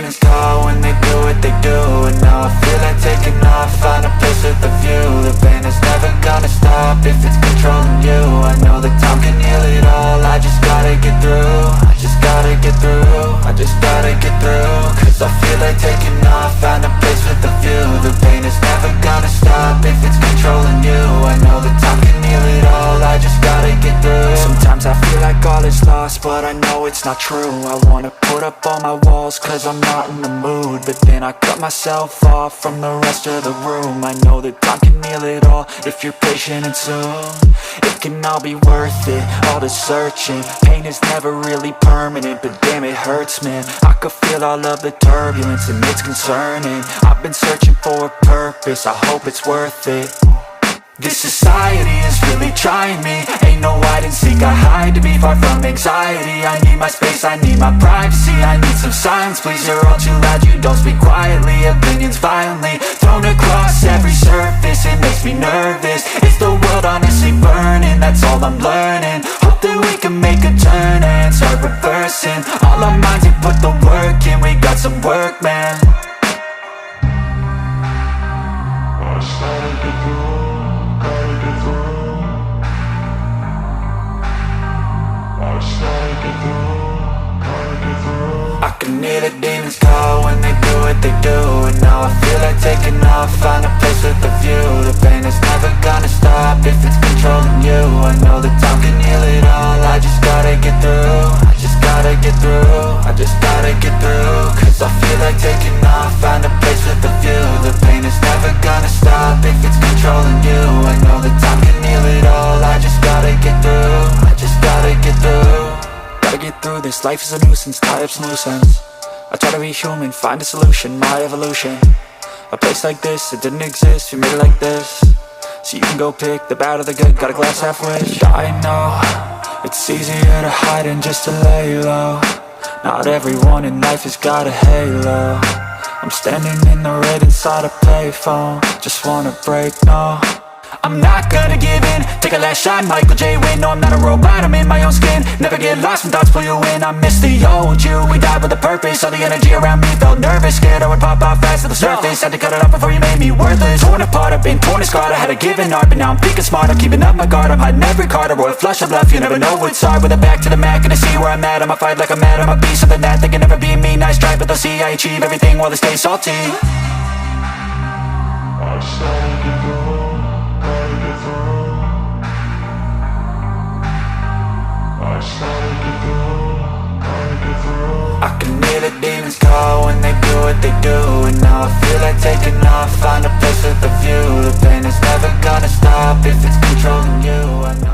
demons call when they do what they do. And now I feel like taking off, find a place with a view. The pain is never gonna stop if it's controlling you. I know that time can heal it all, I just gotta get through. I just gotta get through, I just gotta get through. Cause I feel like taking off, find a place with a view. The pain is never gonna stop if it's controlling you. I know that time can heal it all, I just gotta get through. Sometimes I feel like all is lost, but I know it's not true. I wanna put up all my walls cause I'm not in the mood, but then I cut myself off from the rest of the room. I know that time can heal it all if you're patient and soon. It can all be worth it, all the searching. Pain is never really permanent, but damn it hurts, man. I could feel all of the turbulence and it's concerning. I've been searching for a purpose, I hope it's worth it. This society is really trying me. Ain't no hide and seek, I hide to be far from anxiety. I need my space, I need my privacy. I need some silence, please, you're all too loud. You don't speak quietly, opinions violently thrown across every surface. It makes me nervous, it's the world honestly burning. That's all I'm learning, hope that we can make a turn and start reversing. All our minds and put the work in, we got some work, man. I started to grow. I can hear the demons call when they do what they do. And now I feel like taking off, find a place with a view. The pain is never gonna stop if it's controlling you. I know that time can heal it all, I just gotta get through. I just gotta get through, I just gotta get through. Cause I feel like taking off, find a place with a view. The pain is never gonna stop if it's controlling you. I know that time can heal it all, I just gotta get through. I just gotta get through. Gotta get through this, life is a nuisance, tie up some loose ends. I try to be human, find a solution, my evolution. A place like this, it didn't exist, we made it like this. So you can go pick the bad or the good, got a glass halfway. I know, it's easier to hide than just to lay low. Not everyone in life has got a halo. I'm standing in the red inside a payphone, just wanna break, no. I'm not gonna give in, take a last shot, Michael J. Win. No, I'm not a robot, I'm in my own skin. Never get lost when thoughts pull you in. I miss the old you, we died with a purpose. All the energy around me felt nervous, scared I would pop off fast to the surface. Had to cut it off before you made me worthless. Torn apart, I've been torn and scarred. I had a given art, but now I'm thinking smart. I'm keeping up my guard, I'm hiding every card. A royal flush of love, you never know what's hard. With a back to the mat, gonna see where I'm at. I'ma fight like I'm mad, I'ma be something that they can never be me. Nice try, but they'll see I achieve everything while they stay salty. I started to grow. I can hear the demons call when they do what they do. And now I feel like taking off, find a place with a view. The pain is never gonna stop if it's controlling you. I know